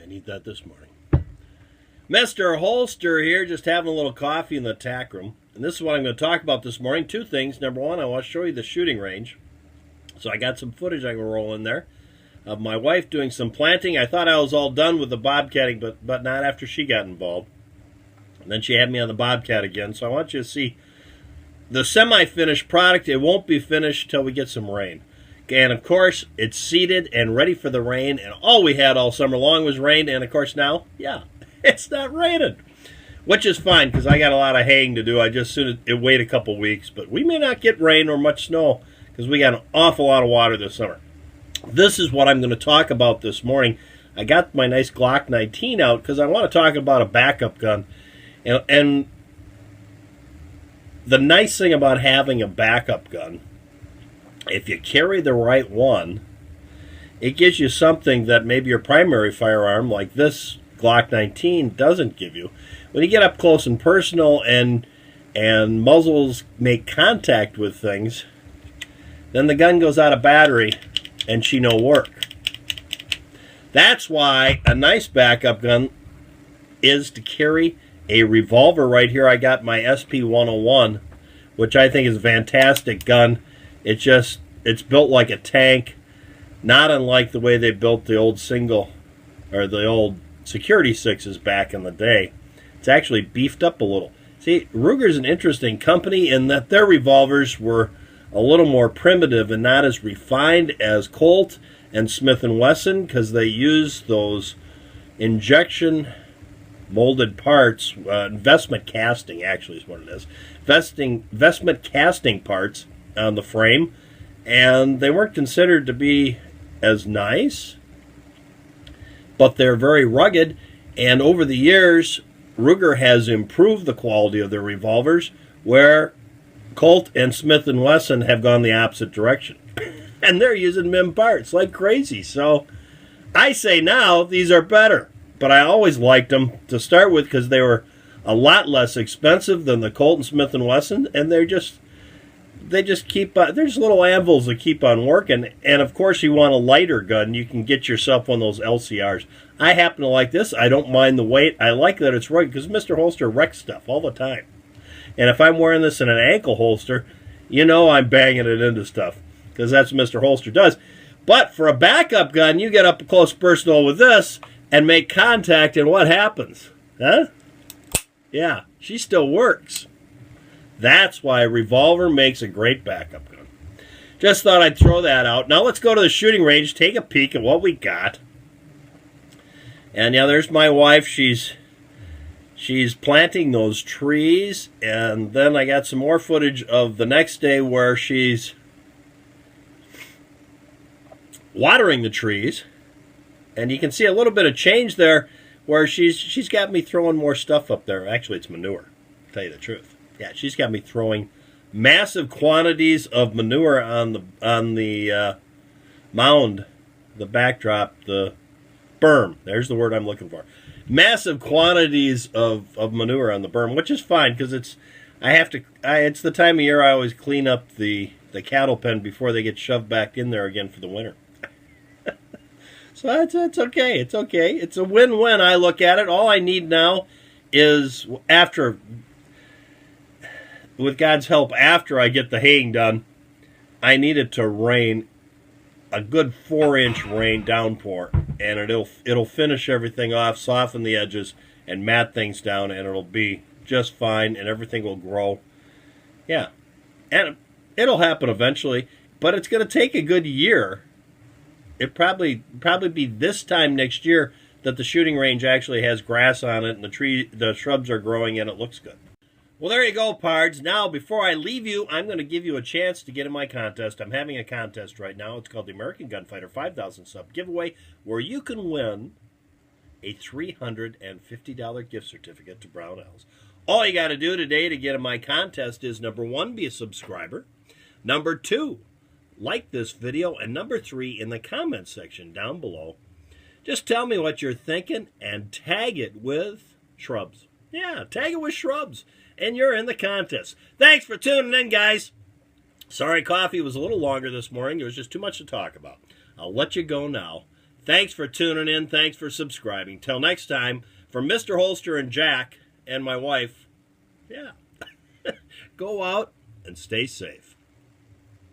need that this morning. MrHolster here, just having a little coffee in the tack room. And this is what I'm going to talk about this morning. Two things. Number one, I want to show you the shooting range. So I got some footage I can roll in there of my wife doing some planting. I thought I was all done with the bobcatting, but not after she got involved. And then she had me on the bobcat again. So I want you to see the semi-finished product. It won't be finished till we get some rain. And of course, it's seeded and ready for the rain. And all we had all summer long was rain. And of course now, yeah, it's not raining. Which is fine, because I got a lot of haying to do. I just soon wait a couple weeks. But we may not get rain or much snow, because we got an awful lot of water this summer. This is what I'm going to talk about this morning. I got my nice Glock 19 out, because I want to talk about a backup gun. And the nice thing about having a backup gun, if you carry the right one, it gives you something that maybe your primary firearm, like this Glock 19, doesn't give you. When you get up close and personal and muzzles make contact with things, then the gun goes out of battery and she no work. That's why a nice backup gun is to carry a revolver. Right here I got my SP-101, which I think is a fantastic gun. It's built like a tank, not unlike the way they built the old single or the old security sixes back in the day. It's actually beefed up a little. See, Ruger's an interesting company in that their revolvers were a little more primitive and not as refined as Colt and Smith & Wesson, because they use those injection molded parts, investment casting actually is what it is, investment casting parts on the frame, and they weren't considered to be as nice, but they're very rugged. And over the years, Ruger has improved the quality of their revolvers, where Colt and Smith & Wesson have gone the opposite direction. And they're using MIM parts like crazy. So I say now these are better. But I always liked them to start with because they were a lot less expensive than the Colt and Smith & Wesson. And they just keep on, there's little anvils that keep on working. And of course you want a lighter gun, you can get yourself one of those LCRs. I happen to like this. I don't mind the weight. I like that it's rugged because MrHolster wrecks stuff all the time. And if I'm wearing this in an ankle holster, you know I'm banging it into stuff, because that's what MrHolster does. But for a backup gun, you get up close personal with this and make contact, and what happens? Huh? Yeah, she still works. That's why a revolver makes a great backup gun. Just thought I'd throw that out. Now let's go to the shooting range, take a peek at what we got. And yeah, there's my wife. She's planting those trees. And then I got some more footage of the next day where she's watering the trees. And you can see a little bit of change there where she's got me throwing more stuff up there. Actually, it's manure, to tell you the truth. Yeah, she's got me throwing massive quantities of manure on the mound, the backdrop, the berm. There's the word I'm looking for. Massive quantities of manure on the berm, which is fine because it's the time of year I always clean up the cattle pen before they get shoved back in there again for the winter. So it's okay. It's okay. It's a win-win. I look at it. All I need now is with God's help, after I get the haying done, I need it to rain a good 4-inch rain downpour, and it'll finish everything off, soften the edges, and mat things down, and it'll be just fine, and everything will grow. Yeah, and it'll happen eventually, but it's going to take a good year. It probably be this time next year that the shooting range actually has grass on it, and the shrubs are growing, and it looks good. Well, there you go, pards. Now, before I leave you, I'm going to give you a chance to get in my contest. I'm having a contest right now. It's called the American Gunfighter 5,000 Sub Giveaway, where you can win a $350 gift certificate to Brownells. All you got to do today to get in my contest is, number 1, be a subscriber. Number 2, like this video. And number 3, in the comment section down below, just tell me what you're thinking and tag it with shrubs. Yeah, tag it with shrubs. And you're in the contest. Thanks for tuning in, guys. Sorry coffee was a little longer this morning. There was just too much to talk about. I'll let you go now. Thanks for tuning in. Thanks for subscribing. Till next time, from Mr. Holster and Jack and my wife, yeah, go out and stay safe.